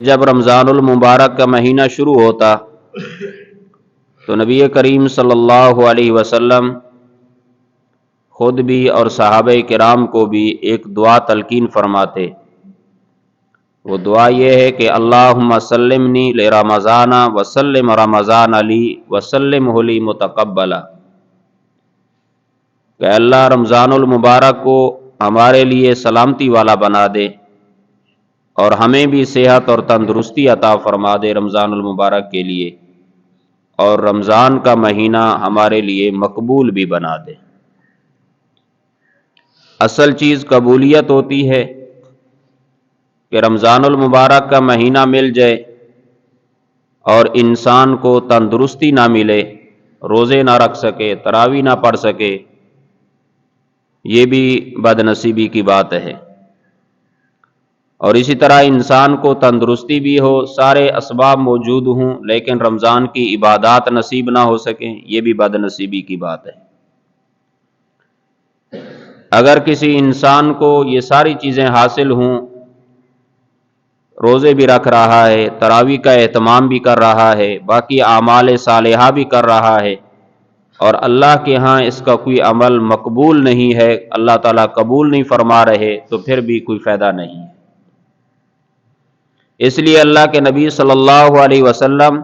جب رمضان المبارک کا مہینہ شروع ہوتا تو نبی کریم صلی اللہ علیہ وسلم خود بھی اور صحابہ کرام کو بھی ایک دعا تلقین فرماتے۔ وہ دعا یہ ہے کہ اللہم سلمنی لرمضان وسلم رمضان علی وسلم لی متقبلا، کہ اللہ رمضان المبارک کو ہمارے لیے سلامتی والا بنا دے اور ہمیں بھی صحت اور تندرستی عطا فرما دے رمضان المبارک کے لیے، اور رمضان کا مہینہ ہمارے لیے مقبول بھی بنا دے۔ اصل چیز قبولیت ہوتی ہے کہ رمضان المبارک کا مہینہ مل جائے اور انسان کو تندرستی نہ ملے، روزے نہ رکھ سکے، تراویح نہ پڑھ سکے، یہ بھی بد نصیبی کی بات ہے۔ اور اسی طرح انسان کو تندرستی بھی ہو، سارے اسباب موجود ہوں، لیکن رمضان کی عبادات نصیب نہ ہو سکیں، یہ بھی بد نصیبی کی بات ہے۔ اگر کسی انسان کو یہ ساری چیزیں حاصل ہوں، روزے بھی رکھ رہا ہے، تراویح کا اہتمام بھی کر رہا ہے، باقی اعمال صالحہ بھی کر رہا ہے، اور اللہ کے ہاں اس کا کوئی عمل مقبول نہیں ہے، اللہ تعالیٰ قبول نہیں فرما رہے، تو پھر بھی کوئی فائدہ نہیں ہے۔ اس لیے اللہ کے نبی صلی اللہ علیہ وسلم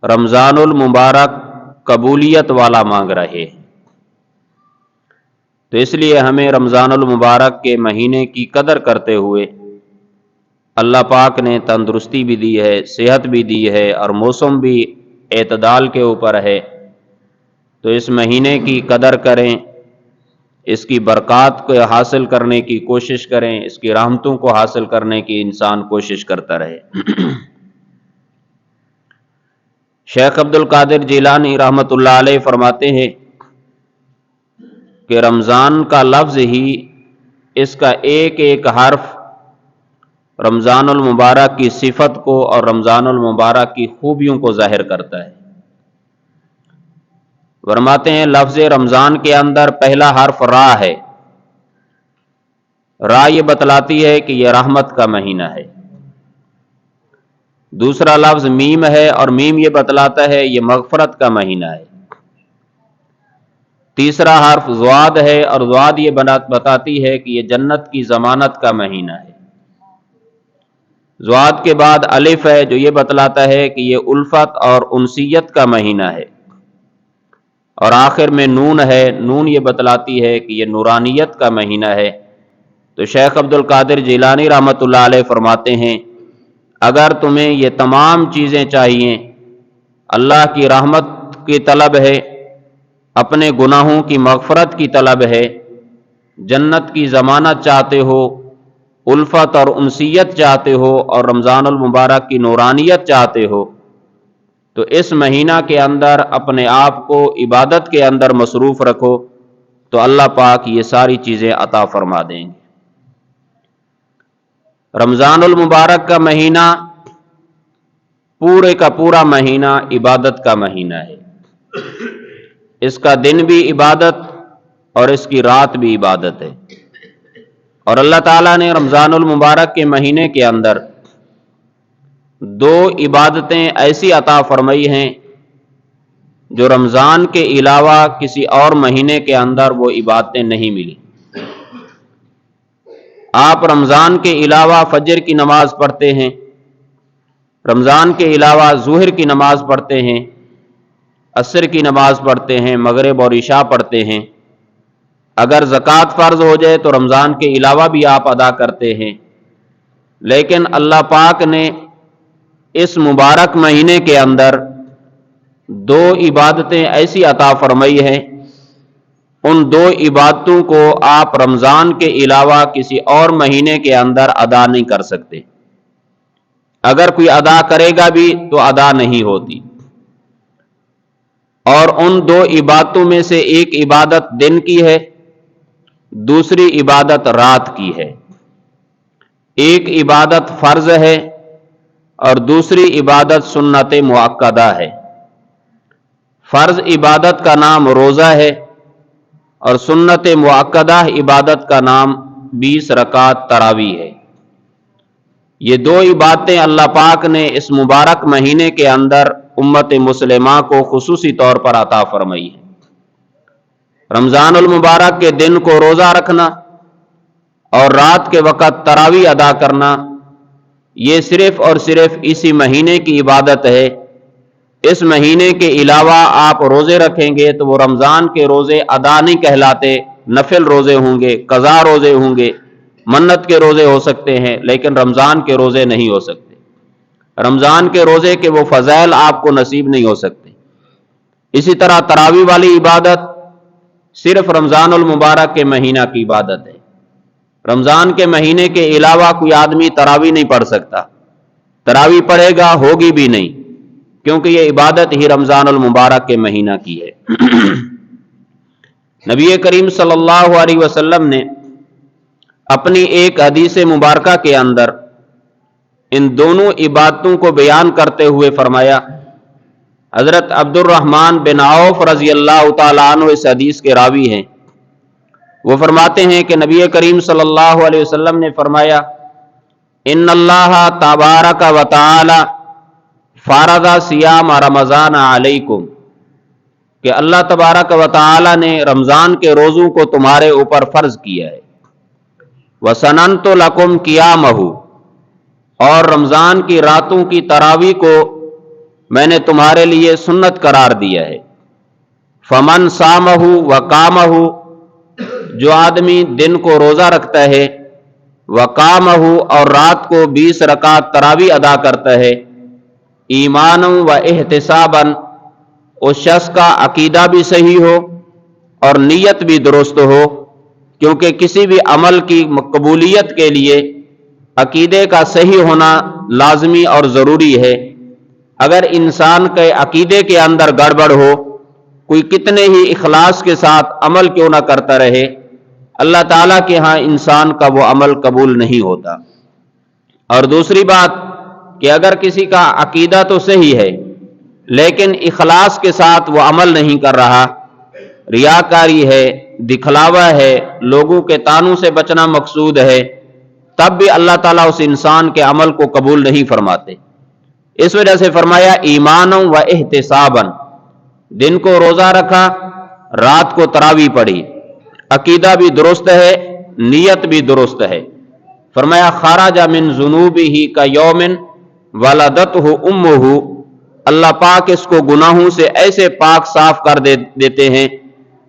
رمضان المبارک قبولیت والا مانگ رہے ہیں، تو اس لیے ہمیں رمضان المبارک کے مہینے کی قدر کرتے ہوئے، اللہ پاک نے تندرستی بھی دی ہے، صحت بھی دی ہے، اور موسم بھی اعتدال کے اوپر ہے، تو اس مہینے کی قدر کریں، اس کی برکات کو حاصل کرنے کی کوشش کریں، اس کی رحمتوں کو حاصل کرنے کی انسان کوشش کرتا رہے۔ شیخ عبد القادر جیلانی رحمۃ اللہ علیہ فرماتے ہیں کہ رمضان کا لفظ ہی، اس کا ایک ایک حرف رمضان المبارک کی صفت کو اور رمضان المبارک کی خوبیوں کو ظاہر کرتا ہے۔ فرماتے ہیں لفظ رمضان کے اندر پہلا حرف را ہے، را یہ بتلاتی ہے کہ یہ رحمت کا مہینہ ہے۔ دوسرا لفظ میم ہے، اور میم یہ بتلاتا ہے یہ مغفرت کا مہینہ ہے۔ تیسرا حرف ضاد ہے، اور ضاد یہ بتاتی ہے کہ یہ جنت کی ضمانت کا مہینہ ہے۔ ضاد کے بعد الف ہے، جو یہ بتلاتا ہے کہ یہ الفت اور انسیت کا مہینہ ہے، اور آخر میں نون ہے، نون یہ بتلاتی ہے کہ یہ نورانیت کا مہینہ ہے۔ تو شیخ عبد القادر جیلانی رحمۃ اللہ علیہ فرماتے ہیں اگر تمہیں یہ تمام چیزیں چاہیے، اللہ کی رحمت کی طلب ہے، اپنے گناہوں کی مغفرت کی طلب ہے، جنت کی ضمانت چاہتے ہو، الفت اور انسیت چاہتے ہو، اور رمضان المبارک کی نورانیت چاہتے ہو، تو اس مہینہ کے اندر اپنے آپ کو عبادت کے اندر مصروف رکھو، تو اللہ پاک یہ ساری چیزیں عطا فرما دیں گے۔ رمضان المبارک کا مہینہ پورے کا پورا مہینہ عبادت کا مہینہ ہے، اس کا دن بھی عبادت اور اس کی رات بھی عبادت ہے، اور اللہ تعالیٰ نے رمضان المبارک کے مہینے کے اندر دو عبادتیں ایسی عطا فرمائی ہیں جو رمضان کے علاوہ کسی اور مہینے کے اندر وہ عبادتیں نہیں ملی۔ آپ رمضان کے علاوہ فجر کی نماز پڑھتے ہیں، رمضان کے علاوہ ظہر کی نماز پڑھتے ہیں، عصر کی نماز پڑھتے ہیں، مغرب اور عشاء پڑھتے ہیں، اگر زکوٰۃ فرض ہو جائے تو رمضان کے علاوہ بھی آپ ادا کرتے ہیں، لیکن اللہ پاک نے اس مبارک مہینے کے اندر دو عبادتیں ایسی عطا فرمائی ہیں، ان دو عبادتوں کو آپ رمضان کے علاوہ کسی اور مہینے کے اندر ادا نہیں کر سکتے، اگر کوئی ادا کرے گا بھی تو ادا نہیں ہوتی۔ اور ان دو عبادتوں میں سے ایک عبادت دن کی ہے، دوسری عبادت رات کی ہے۔ ایک عبادت فرض ہے اور دوسری عبادت سنت مؤکدہ ہے۔ فرض عبادت کا نام روزہ ہے، اور سنت مؤکدہ عبادت کا نام 20 رکعت تراویح ہے۔ یہ دو عبادتیں اللہ پاک نے اس مبارک مہینے کے اندر امت مسلمہ کو خصوصی طور پر عطا فرمائی ہے۔ رمضان المبارک کے دن کو روزہ رکھنا اور رات کے وقت تراویح ادا کرنا، یہ صرف اور صرف اسی مہینے کی عبادت ہے۔ اس مہینے کے علاوہ آپ روزے رکھیں گے تو وہ رمضان کے روزے ادا نہیں کہلاتے، نفل روزے ہوں گے، قضا روزے ہوں گے، منت کے روزے ہو سکتے ہیں، لیکن رمضان کے روزے نہیں ہو سکتے۔ رمضان کے روزے کے وہ فضائل آپ کو نصیب نہیں ہو سکتے۔ اسی طرح تراویح والی عبادت صرف رمضان المبارک کے مہینہ کی عبادت ہے۔ رمضان کے مہینے کے علاوہ کوئی آدمی تراویح نہیں پڑھ سکتا، تراویح پڑھے گا ہوگی بھی نہیں، کیونکہ یہ عبادت ہی رمضان المبارک کے مہینہ کی ہے۔ نبی کریم صلی اللہ علیہ وسلم نے اپنی ایک حدیث مبارکہ کے اندر ان دونوں عبادتوں کو بیان کرتے ہوئے فرمایا، حضرت عبد الرحمن بن عوف رضی اللہ تعالیٰ عنہ اس حدیث کے راوی ہیں، وہ فرماتے ہیں کہ نبی کریم صلی اللہ علیہ وسلم نے فرمایا، ان اللہ تبارک و تعالی فرض صیام رمضان علیکم، کہ اللہ تبارک و تعالی نے رمضان کے روزوں کو تمہارے اوپر فرض کیا ہے۔ وَسَنَنْتُ لَكُمْ قِيَامَهُ، اور رمضان کی راتوں کی تراویح کو میں نے تمہارے لیے سنت قرار دیا ہے۔ فَمَنْ صَامَهُ وَقَامَهُ، جو آدمی دن کو روزہ رکھتا ہے، وَقَامَهُ، اور رات کو 20 رکعت تراویح ادا کرتا ہے، ایمانًا وَاحْتِسابًا، اس شخص کا عقیدہ بھی صحیح ہو اور نیت بھی درست ہو، کیونکہ کسی بھی عمل کی قبولیت کے لیے عقیدے کا صحیح ہونا لازمی اور ضروری ہے۔ اگر انسان کے عقیدے کے اندر گڑبڑ ہو، کوئی کتنے ہی اخلاص کے ساتھ عمل کیوں نہ کرتا رہے، اللہ تعالیٰ کے ہاں انسان کا وہ عمل قبول نہیں ہوتا۔ اور دوسری بات کہ اگر کسی کا عقیدہ تو صحیح ہے لیکن اخلاص کے ساتھ وہ عمل نہیں کر رہا، ریاکاری ہے، دکھلاوا ہے، لوگوں کے طعنوں سے بچنا مقصود ہے، تب بھی اللہ تعالیٰ اس انسان کے عمل کو قبول نہیں فرماتے۔ اس وجہ سے فرمایا ایمانا و احتسابا، دن کو روزہ رکھا، رات کو تراویح پڑھی، عقیدہ بھی درست ہے، نیت بھی درست ہے۔ فرمایا خرج من ذنوبہ کیوم ولدتہ امہ، اللہ پاک اس کو گناہوں سے ایسے پاک صاف کر دیتے ہیں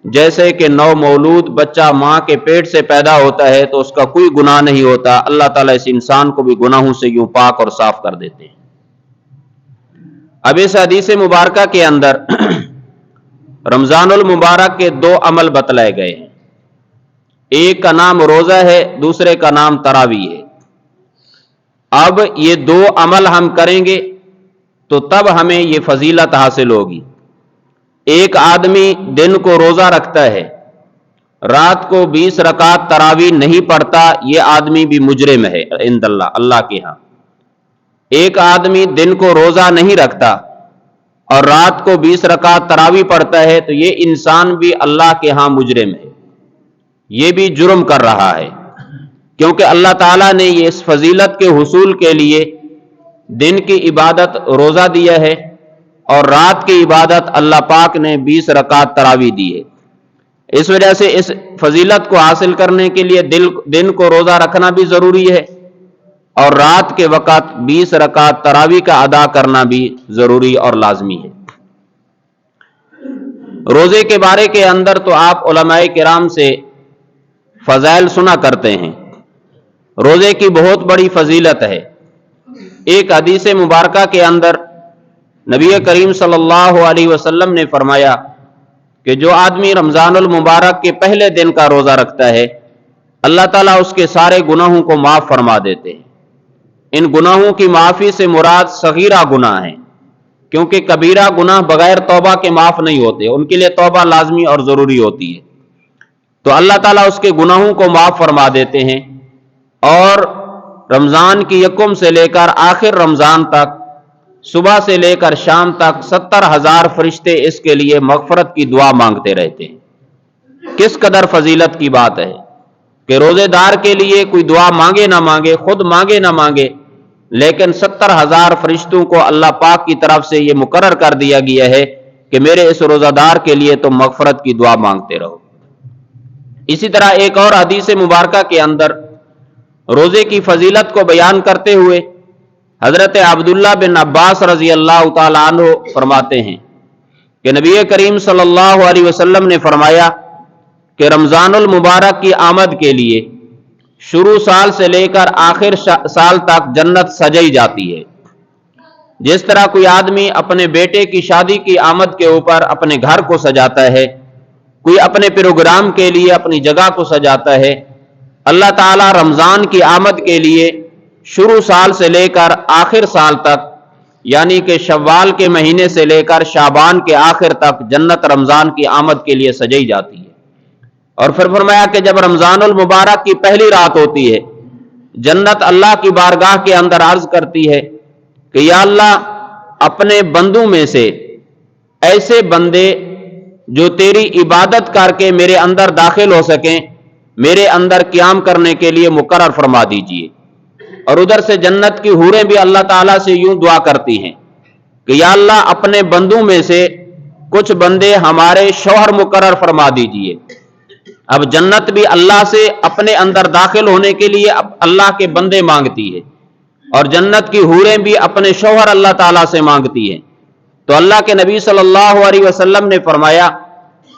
جیسے کہ نو مولود بچہ ماں کے پیٹ سے پیدا ہوتا ہے تو اس کا کوئی گناہ نہیں ہوتا، اللہ تعالیٰ اس انسان کو بھی گناہوں سے یوں پاک اور صاف کر دیتے ہیں۔ اب اس حدیث مبارکہ کے اندر رمضان المبارک کے دو عمل بتلائے گئے ہیں، ایک کا نام روزہ ہے، دوسرے کا نام تراویح ہے۔ اب یہ دو عمل ہم کریں گے تو تب ہمیں یہ فضیلت حاصل ہوگی۔ ایک آدمی دن کو روزہ رکھتا ہے، رات کو 20 رکعت تراویح نہیں پڑھتا، یہ آدمی بھی مجرم ہے عند اللہ، اللہ کے ہاں۔ ایک آدمی دن کو روزہ نہیں رکھتا اور رات کو 20 رکعت تراویح پڑھتا ہے تو یہ انسان بھی اللہ کے ہاں مجرم ہے، یہ بھی جرم کر رہا ہے، کیونکہ اللہ تعالیٰ نے یہ اس فضیلت کے حصول کے لیے دن کی عبادت روزہ دیا ہے اور رات کی عبادت اللہ پاک نے 20 رکعت تراویح دی ہے۔ اس وجہ سے اس فضیلت کو حاصل کرنے کے لیے دن کو روزہ رکھنا بھی ضروری ہے اور رات کے وقت 20 رکعت تراویح کا ادا کرنا بھی ضروری اور لازمی ہے۔ روزے کے بارے کے اندر تو آپ علماء کرام سے فضائل سنا کرتے ہیں، روزے کی بہت بڑی فضیلت ہے۔ ایک حدیث مبارکہ کے اندر نبی کریم صلی اللہ علیہ وسلم نے فرمایا کہ جو آدمی رمضان المبارک کے پہلے دن کا روزہ رکھتا ہے، اللہ تعالیٰ اس کے سارے گناہوں کو معاف فرما دیتے ہیں۔ ان گناہوں کی معافی سے مراد صغیرہ گناہ ہیں، کیونکہ کبیرہ گناہ بغیر توبہ کے معاف نہیں ہوتے، ان کے لیے توبہ لازمی اور ضروری ہوتی ہے۔ تو اللہ تعالیٰ اس کے گناہوں کو معاف فرما دیتے ہیں، اور رمضان کی یکم سے لے کر آخر رمضان تک، صبح سے لے کر شام تک 70,000 فرشتے اس کے لیے مغفرت کی دعا مانگتے رہتے ہیں۔ کس قدر فضیلت کی بات ہے کہ روزے دار کے لیے کوئی دعا مانگے نہ مانگے، خود مانگے نہ مانگے، لیکن 70,000 فرشتوں کو اللہ پاک کی طرف سے یہ مقرر کر دیا گیا ہے کہ میرے اس روزہ دار کے لیے تم مغفرت کی دعا مانگتے رہو۔ اسی طرح ایک اور حدیث مبارکہ کے اندر روزے کی فضیلت کو بیان کرتے ہوئے حضرت عبداللہ بن عباس رضی اللہ تعالی عنہ فرماتے ہیں کہ نبی کریم صلی اللہ علیہ وسلم نے فرمایا کہ رمضان المبارک کی آمد کے لیے شروع سال سے لے کر آخر سال تک جنت سجائی جاتی ہے۔ جس طرح کوئی آدمی اپنے بیٹے کی شادی کی آمد کے اوپر اپنے گھر کو سجاتا ہے، کوئی اپنے پروگرام کے لیے اپنی جگہ کو سجاتا ہے، اللہ تعالیٰ رمضان کی آمد کے لیے شروع سال سے لے کر آخر سال تک، یعنی کہ شوال کے مہینے سے لے کر شعبان کے آخر تک جنت رمضان کی آمد کے لیے سجائی جاتی ہے۔ اور پھر فرمایا کہ جب رمضان المبارک کی پہلی رات ہوتی ہے، جنت اللہ کی بارگاہ کے اندر عرض کرتی ہے کہ یا اللہ، اپنے بندوں میں سے ایسے بندے جو تیری عبادت کر کے میرے اندر داخل ہو سکیں، میرے اندر قیام کرنے کے لیے مقرر فرما دیجئے۔ اور ادھر سے جنت کی حوریں بھی اللہ تعالیٰ سے یوں دعا کرتی ہیں کہ یا اللہ، اپنے بندوں میں سے کچھ بندے ہمارے شوہر مقرر فرما دیجئے۔ اب جنت بھی اللہ سے اپنے اندر داخل ہونے کے لیے اب اللہ کے بندے مانگتی ہے، اور جنت کی حوریں بھی اپنے شوہر اللہ تعالیٰ سے مانگتی ہیں۔ تو اللہ کے نبی صلی اللہ علیہ وسلم نے فرمایا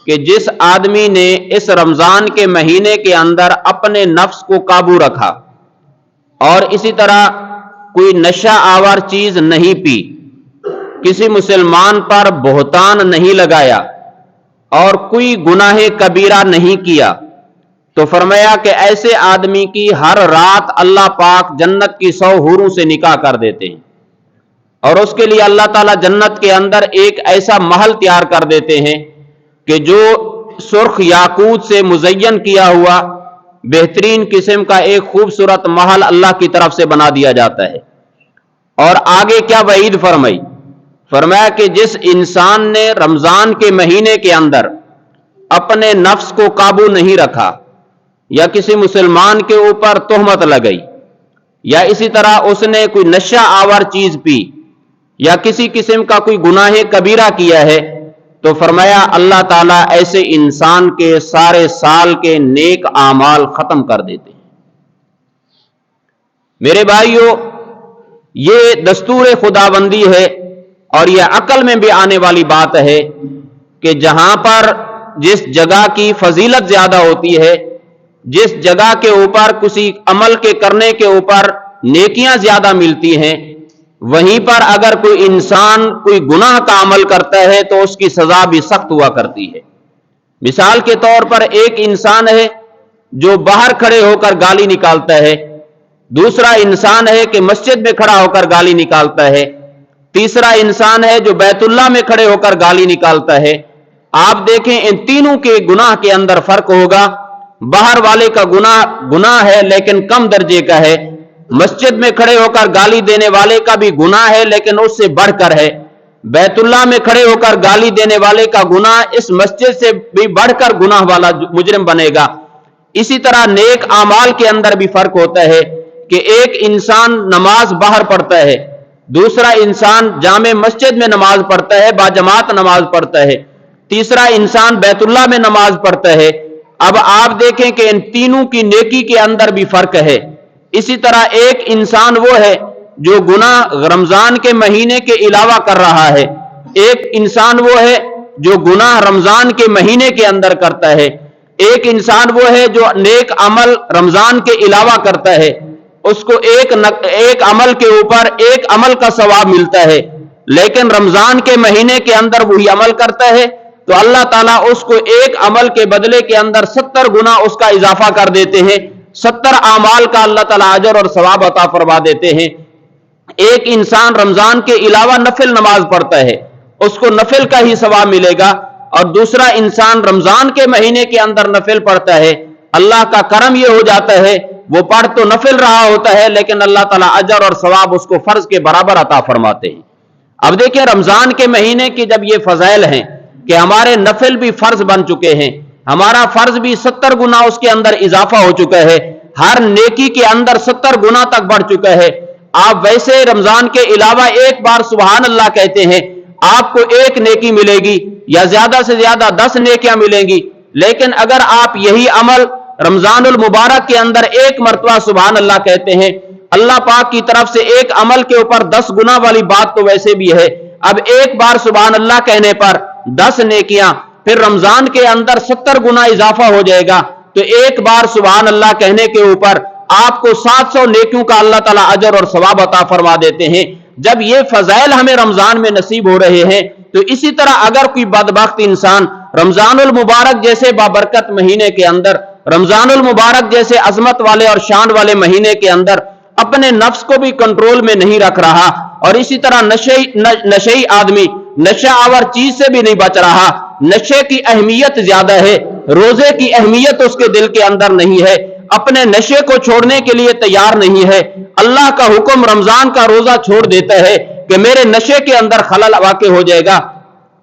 کہ جس آدمی نے اس رمضان کے مہینے کے اندر اپنے نفس کو قابو رکھا اور اسی طرح کوئی نشہ آور چیز نہیں پی، کسی مسلمان پر بہتان نہیں لگایا اور کوئی گناہ کبیرہ نہیں کیا، تو فرمایا کہ ایسے آدمی کی ہر رات اللہ پاک جنت کی 100 حوروں سے نکاح کر دیتے ہیں، اور اس کے لیے اللہ تعالیٰ جنت کے اندر ایک ایسا محل تیار کر دیتے ہیں کہ جو سرخ یاقوت سے مزین کیا ہوا بہترین قسم کا ایک خوبصورت محل اللہ کی طرف سے بنا دیا جاتا ہے۔ اور آگے کیا وعید فرمائی؟ فرمایا کہ جس انسان نے رمضان کے مہینے کے اندر اپنے نفس کو قابو نہیں رکھا، یا کسی مسلمان کے اوپر تہمت لگئی، یا اسی طرح اس نے کوئی نشہ آور چیز پی، یا کسی قسم کا کوئی گناہ کبیرہ کیا ہے، تو فرمایا اللہ تعالیٰ ایسے انسان کے سارے سال کے نیک اعمال ختم کر دیتے ہیں۔ میرے بھائیو، یہ دستور خداوندی ہے، اور یہ عقل میں بھی آنے والی بات ہے کہ جہاں پر جس جگہ کی فضیلت زیادہ ہوتی ہے، جس جگہ کے اوپر کسی عمل کے کرنے کے اوپر نیکیاں زیادہ ملتی ہیں، وہیں پر اگر کوئی انسان کوئی گناہ کا عمل کرتا ہے تو اس کی سزا بھی سخت ہوا کرتی ہے۔ مثال کے طور پر ایک انسان ہے جو باہر کھڑے ہو کر گالی نکالتا ہے، دوسرا انسان ہے کہ مسجد میں کھڑا ہو کر گالی نکالتا ہے، تیسرا انسان ہے جو بیت اللہ میں کھڑے ہو کر گالی نکالتا ہے۔ آپ دیکھیں ان تینوں کے گناہ کے اندر فرق ہوگا۔ باہر والے کا گناہ ہے لیکن کم درجے کا ہے، مسجد میں کھڑے ہو کر گالی دینے والے کا بھی گناہ ہے لیکن اس سے بڑھ کر ہے، بیت اللہ میں کھڑے ہو کر گالی دینے والے کا گناہ اس مسجد سے بھی بڑھ کر گناہ والا مجرم بنے گا۔ اسی طرح نیک اعمال کے اندر بھی فرق ہوتا ہے کہ ایک انسان نماز باہر پڑھتا ہے، دوسرا انسان جامع مسجد میں نماز پڑھتا ہے، باجماعت نماز پڑھتا ہے، تیسرا انسان بیت اللہ میں نماز پڑھتا ہے۔ اب آپ دیکھیں کہ ان تینوں کی نیکی کے اندر بھی فرق ہے۔ اسی طرح ایک انسان وہ ہے جو گناہ رمضان کے مہینے کے علاوہ کر رہا ہے، ایک انسان وہ ہے جو گناہ رمضان کے مہینے کے اندر کرتا ہے، ایک انسان وہ ہے جو نیک عمل رمضان کے علاوہ کرتا ہے، اس کو ایک عمل کے اوپر ایک عمل کا ثواب ملتا ہے، لیکن رمضان کے مہینے کے اندر وہی عمل کرتا ہے تو اللہ تعالیٰ اس کو ایک عمل کے بدلے کے اندر 70 گنا اس کا اضافہ کر دیتے ہیں، 70 اعمال کا اللہ تعالیٰ اجر اور ثواب عطا فرما دیتے ہیں۔ ایک انسان رمضان کے علاوہ نفل نماز پڑھتا ہے، اس کو نفل کا ہی ثواب ملے گا، اور دوسرا انسان رمضان کے مہینے کے اندر نفل پڑھتا ہے، اللہ کا کرم یہ ہو جاتا ہے وہ پڑھ تو نفل رہا ہوتا ہے لیکن اللہ تعالیٰ اجر اور ثواب اس کو فرض کے برابر عطا فرماتے ہیں۔ اب دیکھیں رمضان کے مہینے کی جب یہ فضائل ہیں کہ ہمارے نفل بھی فرض بن چکے ہیں، ہمارا فرض بھی 70 گنا اس کے اندر اضافہ ہو چکا ہے، ہر نیکی کے اندر 70 گنا تک بڑھ چکا ہے، آپ ویسے رمضان کے علاوہ ایک بار سبحان اللہ کہتے ہیں آپ کو 1 نیکی ملے گی یا زیادہ سے زیادہ 10 نیکیاں ملیں گی، لیکن اگر آپ یہی عمل رمضان المبارک کے اندر 1 مرتبہ سبحان اللہ کہتے ہیں، اللہ پاک کی طرف سے ایک عمل کے اوپر 10 گنا والی بات تو ویسے بھی ہے، اب ایک بار سبحان اللہ کہنے پر 10 نیکیاں، پھر رمضان کے اندر 70 گنا اضافہ ہو جائے گا، تو ایک بار سبحان اللہ کہنے کے اوپر آپ کو 700 نیکیوں کا اللہ تعالیٰ اجر اور ثواب عطا فرما دیتے ہیں۔ جب یہ فضائل ہمیں رمضان میں نصیب ہو رہے ہیں تو اسی طرح اگر کوئی بدبخت انسان رمضان المبارک جیسے بابرکت مہینے کے اندر، رمضان المبارک جیسے عظمت والے اور شان والے مہینے کے اندر اپنے نفس کو بھی کنٹرول میں نہیں رکھ رہا، اور اسی طرح نشئی آدمی نشہ آور چیز سے بھی نہیں بچ رہا، نشے کی اہمیت زیادہ ہے، روزے کی اہمیت اس کے دل کے اندر نہیں ہے، اپنے نشے کو چھوڑنے کے لیے تیار نہیں ہے، اللہ کا حکم رمضان کا روزہ چھوڑ دیتا ہے کہ میرے نشے کے اندر خلل واقع ہو جائے گا،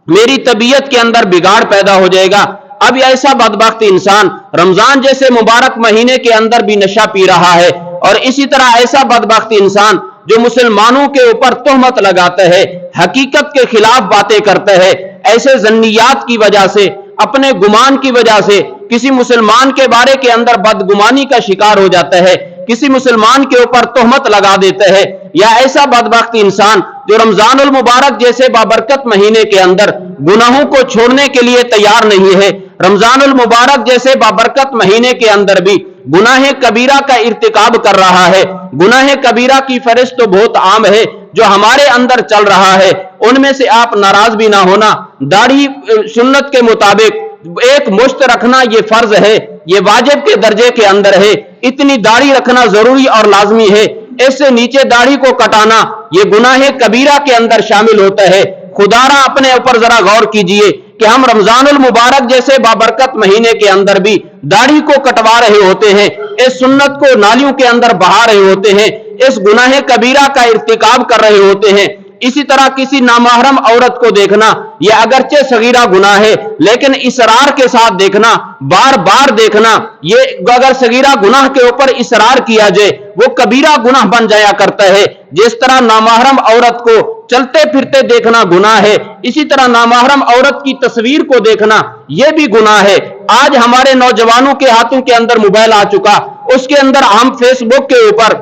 میری طبیعت کے اندر بگاڑ پیدا ہو جائے گا۔ اب ایسا بدبخت انسان رمضان جیسے مبارک مہینے کے اندر بھی نشہ پی رہا ہے، اور اسی طرح ایسا بدبخت انسان جو مسلمانوں کے اوپر تہمت لگاتا ہے، حقیقت کے خلاف باتیں کرتا ہے، ایسے ظنیات کی وجہ سے، اپنے گمان کی وجہ سے کسی مسلمان کے بارے کے اندر بدگمانی کا شکار ہو جاتا ہے، کسی مسلمان کے اوپر تہمت لگا دیتا ہے، یا ایسا بدبخت انسان جو رمضان المبارک جیسے بابرکت مہینے کے اندر گناہوں کو چھوڑنے کے لیے تیار نہیں ہے، رمضان المبارک جیسے بابرکت مہینے کے اندر بھی گناہ کبیرہ کا ارتکاب کر رہا ہے۔ گناہ کبیرہ کی فہرست تو بہت عام ہے جو ہمارے اندر چل رہا ہے، ان میں سے آپ ناراض بھی نہ ہونا، داڑھی سنت کے مطابق 1 مشت رکھنا یہ فرض ہے، یہ واجب کے درجے کے اندر ہے، اتنی داڑھی رکھنا ضروری اور لازمی ہے، اس سے نیچے داڑھی کو کٹانا یہ گناہ کبیرہ کے اندر شامل ہوتا ہے۔ خدا را اپنے اوپر ذرا غور کیجئے کہ ہم رمضان المبارک جیسے بابرکت مہینے کے اندر بھی داڑھی کو کٹوا رہے ہوتے ہیں، اس سنت کو نالیوں کے اندر بہا رہے ہوتے ہیں، اس گناہ کبیرہ کا ارتکاب کر رہے ہوتے ہیں۔ اسی طرح کسی نامحرم عورت کو دیکھنا یہ اگرچہ صغیرہ گناہ ہے، لیکن اصرار کے ساتھ دیکھنا، بار بار دیکھنا، یہ اگر صغیرہ گناہ کے اوپر اصرار کیا جائے وہ کبیرہ گناہ بن جایا کرتا ہے۔ جس طرح نامحرم عورت کو چلتے پھرتے دیکھنا گناہ ہے، اسی طرح نامحرم عورت کی تصویر کو دیکھنا یہ بھی گناہ ہے۔ آج ہمارے نوجوانوں کے ہاتھوں کے اندر موبائل آ چکا، اس کے اندر ہم فیس بک کے اوپر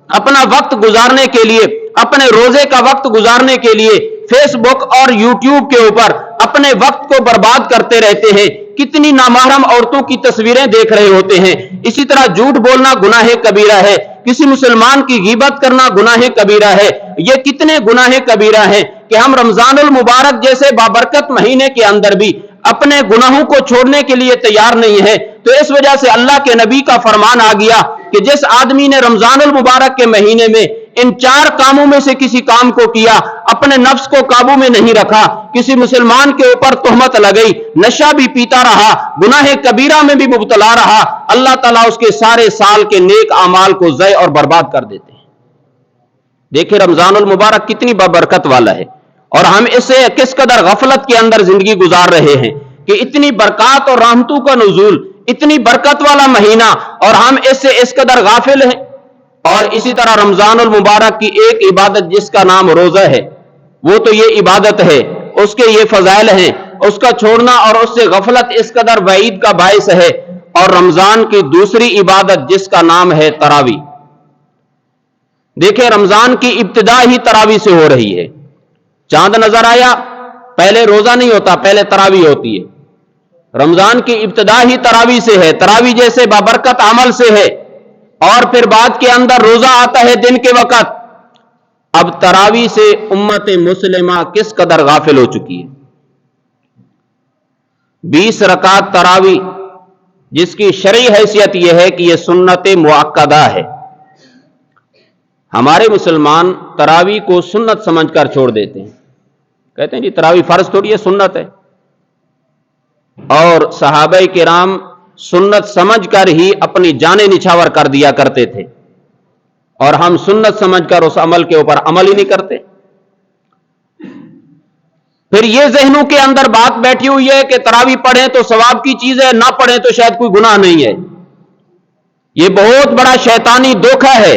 اپنا وقت گزارنے کے لیے، اپنے روزے کا وقت گزارنے کے لیے فیس بک اور یوٹیوب کے اوپر اپنے وقت کو برباد کرتے رہتے ہیں، کتنی نامحرم عورتوں کی تصویریں دیکھ رہے ہوتے ہیں۔ اسی طرح جھوٹ بولنا گناہ کبیرہ ہے، کسی مسلمان کی غیبت کرنا گناہ کبیرہ ہے، یہ کتنے گناہ کبیرہ ہیں کہ ہم رمضان المبارک جیسے بابرکت مہینے کے اندر بھی اپنے گناہوں کو چھوڑنے کے لیے تیار نہیں ہے۔ تو اس وجہ سے اللہ کے نبی کا فرمان آ گیا کہ جس آدمی نے رمضان المبارک کے مہینے میں ان 4 کاموں میں سے کسی کام کو کیا، اپنے نفس کو قابو میں نہیں رکھا، کسی مسلمان کے اوپر تہمت لگئی، نشہ بھی پیتا رہا، گناہ کبیرہ میں بھی مبتلا رہا، اللہ تعالیٰ اس کے سارے سال کے نیک اعمال کو ضائع اور برباد کر دیتے ہیں۔ دیکھیں رمضان المبارک کتنی بابرکت والا ہے، اور ہم اس سے کس قدر غفلت کے اندر زندگی گزار رہے ہیں کہ اتنی برکات اور رحمتوں کا نزول، اتنی برکت والا مہینہ، اور ہم اس سے اس قدر غافل ہیں۔ اور اسی طرح رمضان المبارک کی ایک عبادت جس کا نام روزہ ہے، وہ تو یہ عبادت ہے، اس کے یہ فضائل ہیں، اس کا چھوڑنا اور اس سے غفلت اس قدر وعید کا باعث ہے۔ اور رمضان کی دوسری عبادت جس کا نام ہے تراویح، دیکھیں رمضان کی ابتدا ہی تراویح سے ہو رہی ہے۔ چاند نظر آیا، پہلے روزہ نہیں ہوتا، پہلے تراویح ہوتی ہے۔ رمضان کی ابتدا ہی تراویح سے ہے، تراویح جیسے بابرکت عمل سے ہے، اور پھر بعد کے اندر روزہ آتا ہے دن کے وقت۔ اب تراویح سے امت مسلمہ کس قدر غافل ہو چکی ہے۔ 20 رکعت تراویح جس کی شرعی حیثیت یہ ہے کہ یہ سنت مؤکدہ ہے، ہمارے مسلمان تراویح کو سنت سمجھ کر چھوڑ دیتے ہیں، کہتے ہیں جی تراویح فرض تھوڑی ہے، سنت ہے۔ اور صحابہ کرام سنت سمجھ کر ہی اپنی جانیں نچھاور کر دیا کرتے تھے، اور ہم سنت سمجھ کر اس عمل کے اوپر عمل ہی نہیں کرتے۔ پھر یہ ذہنوں کے اندر بات بیٹھی ہوئی ہے کہ تراویح پڑھیں تو ثواب کی چیز ہے، نہ پڑھیں تو شاید کوئی گناہ نہیں ہے۔ یہ بہت بڑا شیطانی دھوکہ ہے۔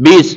20।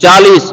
40।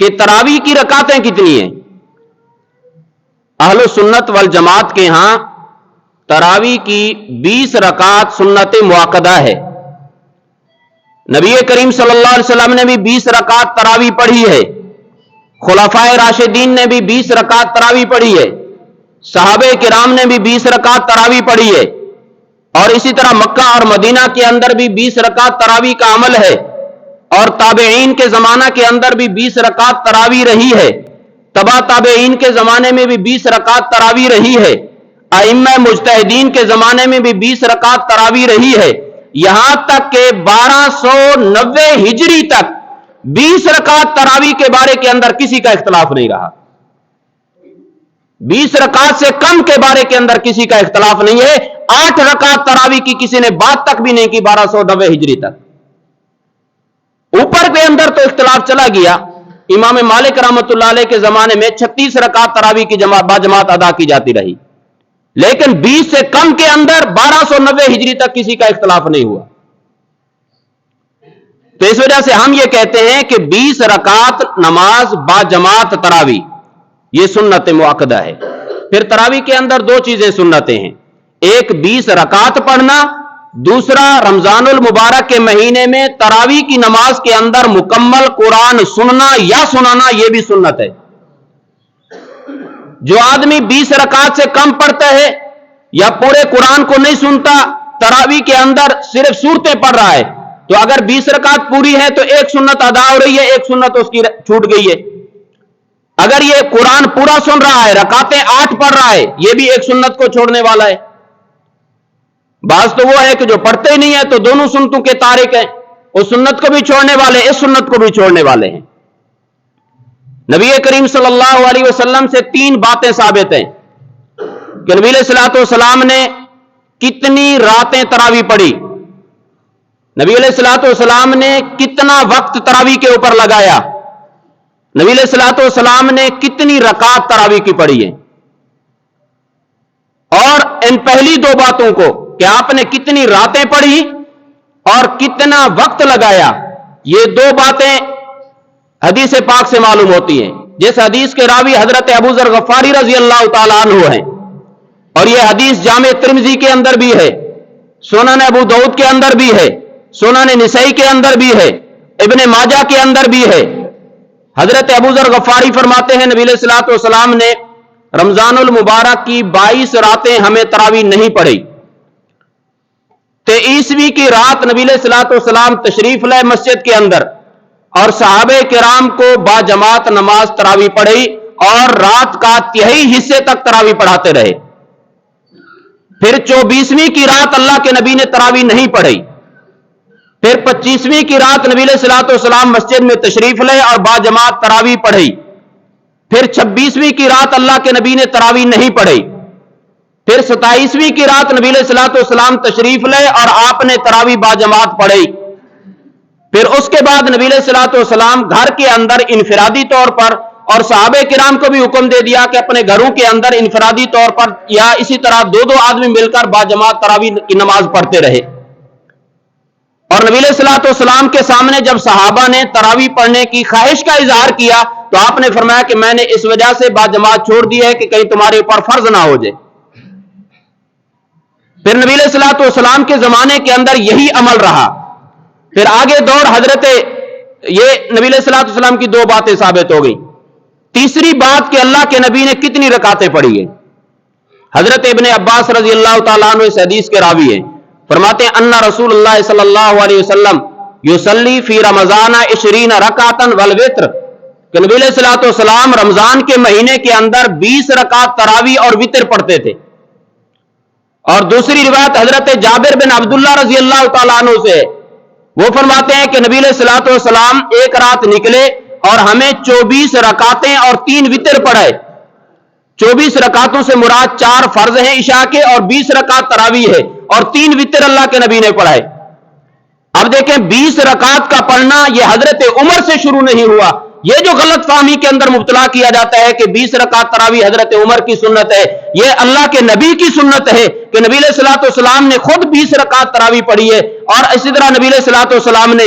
کہ تراویح کی رکعتیں کتنی ہیں؟ اہل سنت والجماعت کے ہاں تراویح کی 20 رکعت سنت مؤکدہ ہے۔ نبی کریم صلی اللہ علیہ وسلم نے بھی 20 رکعت تراویح پڑھی ہے، خلفائے راشدین نے بھی 20 رکعت تراویح پڑھی ہے، صحابہ کرام نے بھی 20 رکعت تراویح پڑھی ہے، اور اسی طرح مکہ اور مدینہ کے اندر بھی 20 رکعت تراویح کا عمل ہے، اور تابعین کے زمانہ کے اندر بھی 20 رکعت تراویح رہی ہے، تبع تابعین کے زمانے میں بھی 20 رکعت تراویح رہی ہے، ائمہ مجتہدین کے زمانے میں بھی 20 رکعت تراویح رہی ہے، یہاں تک کہ 1290 ہجری تک 20 رکعت تراویح کے بارے کے اندر کسی کا اختلاف نہیں رہا۔ 20 رکعت سے کم کے بارے کے اندر کسی کا اختلاف نہیں ہے۔ 8 رکعت تراویح کی کسی نے بات تک بھی نہیں کی 1290 ہجری تک۔ اوپر کے اندر تو اختلاف چلا گیا، امام مالک رحمۃ اللہ علیہ کے زمانے میں 36 رکعت تراویح کی باجماعت ادا کی جاتی رہی، لیکن 20 سے کم کے اندر 1290 ہجری تک کسی کا اختلاف نہیں ہوا۔ تو اس وجہ سے ہم یہ کہتے ہیں کہ 20 رکعت نماز باجماعت تراویح یہ سنت مؤکدہ ہے۔ پھر تراویح کے اندر دو چیزیں سنتیں ہیں، ایک 20 رکعت پڑھنا، دوسرا رمضان المبارک کے مہینے میں تراویح کی نماز کے اندر مکمل قرآن سننا یا سنانا، یہ بھی سنت ہے۔ جو آدمی 20 رکعت سے کم پڑھتا ہے یا پورے قرآن کو نہیں سنتا، تراویح کے اندر صرف سورتیں پڑھ رہا ہے، تو اگر 20 رکعت پوری ہے تو ایک سنت ادا ہو رہی ہے، ایک سنت اس کی چھوٹ گئی ہے۔ اگر یہ قرآن پورا سن رہا ہے، رکعتیں 8 پڑھ رہا ہے، یہ بھی ایک سنت کو چھوڑنے والا ہے۔ بعض تو وہ ہے کہ جو پڑھتے ہی نہیں ہے تو دونوں سنتوں کے تارک ہیں، اس سنت کو بھی چھوڑنے والے، اس سنت کو بھی چھوڑنے والے ہیں۔ نبی کریم صلی اللہ علیہ وسلم سے 3 باتیں ثابت ہیں کہ نبی علیہ الصلوۃ والسلام نے کتنی راتیں تراویح پڑھی، نبی علیہ الصلوۃ والسلام نے کتنا وقت تراویح کے اوپر لگایا، نبی علیہ الصلوۃ والسلام نے کتنی رکعت تراویح کی پڑھی ہے۔ اور ان پہلی 2 باتوں کو کہ آپ نے کتنی راتیں پڑھی اور کتنا وقت لگایا، یہ 2 باتیں حدیث پاک سے معلوم ہوتی ہیں۔ جس حدیث کے راوی حضرت ابو ذر غفاری رضی اللہ تعالیٰ عنہ ہیں، اور یہ حدیث جامع ترمذی کے اندر بھی ہے، سنن ابو داؤد کے اندر بھی ہے، سنن نسائی کے اندر بھی ہے، ابن ماجہ کے اندر بھی ہے۔ حضرت ابو ذر غفاری فرماتے ہیں نبی علیہ الصلوۃ والسلام نے رمضان المبارک کی 22 راتیں ہمیں تراویح نہیں پڑھی۔ 23ویں کی رات نبی علیہ الصلوۃ والسلام تشریف لائے مسجد کے اندر، اور صحابہ کرام کو باجماعت نماز تراویح پڑھی، اور رات کا 3 حصے تک تراویح پڑھاتے رہے۔ پھر 24ویں کی رات اللہ کے نبی نے تراویح نہیں پڑھی، پھر 25ویں کی رات نبی علیہ الصلوۃ والسلام مسجد میں تشریف لائے اور باجماعت تراویح پڑھی، پھر 26ویں کی رات اللہ کے نبی نے تراویح نہیں پڑھی، پھر 27ویں کی رات نبی علیہ الصلوۃ والسلام تشریف لائے اور آپ نے تراویح باجماعت پڑھی۔ پھر اس کے بعد نبی علیہ الصلوۃ والسلام گھر کے اندر انفرادی طور پر، اور صحابہ کرام کو بھی حکم دے دیا کہ اپنے گھروں کے اندر انفرادی طور پر یا اسی طرح 2 آدمی مل کر باجماعت تراویح کی نماز پڑھتے رہے۔ اور نبی علیہ الصلوۃ والسلام کے سامنے جب صحابہ نے تراویح پڑھنے کی خواہش کا اظہار کیا تو آپ نے فرمایا کہ میں نے اس وجہ سے باجماعت چھوڑ دی ہے کہ کہیں تمہارے اوپر فرض نہ ہو جائے۔ پھر نبی علیہ الصلوۃ والسلام کے زمانے کے اندر یہی عمل رہا۔ پھر آگے دور حضرت یہ نبی علیہ الصلوۃ والسلام کی 2 باتیں ثابت ہو گئی۔ تیسری بات کہ اللہ کے نبی نے کتنی رکعتیں پڑھی ہیں۔ حضرت ابن عباس رضی اللہ تعالیٰ عنہ اس حدیث کے راوی ہیں، فرماتے ہیں ان رسول اللہ صلی اللہ علیہ وسلم یصلی فی رمضان 20 رکعتا والوتر، کہ نبی علیہ الصلوۃ والسلام رمضان کے مہینے کے اندر 20 رکعت تراویح اور وتر پڑھتے تھے۔ اور دوسری روایت حضرت جابر بن عبداللہ رضی اللہ تعالیٰ عنہ سے ہے، وہ فرماتے ہیں کہ نبی علیہ الصلوۃ والسلام ایک رات نکلے اور ہمیں 24 رکعتیں اور 3 وتر پڑھائے۔ 24 رکعتوں سے مراد 4 فرض ہیں عشاء کے، اور 20 رکعت تراویح ہے، اور 3 وتر اللہ کے نبی نے پڑھائے۔ اب دیکھیں 20 رکعت کا پڑھنا یہ حضرت عمر سے شروع نہیں ہوا۔ یہ جو غلط فہمی کے اندر مبتلا کیا جاتا ہے کہ 20 رکعت تراویح حضرت عمر کی سنت ہے، یہ اللہ کے نبی کی سنت ہے کہ نبی علیہ الصلوۃ والسلام نے خود 20 رکعت تراویح پڑھی ہے، اور اسی طرح نبی علیہ الصلوۃ والسلام نے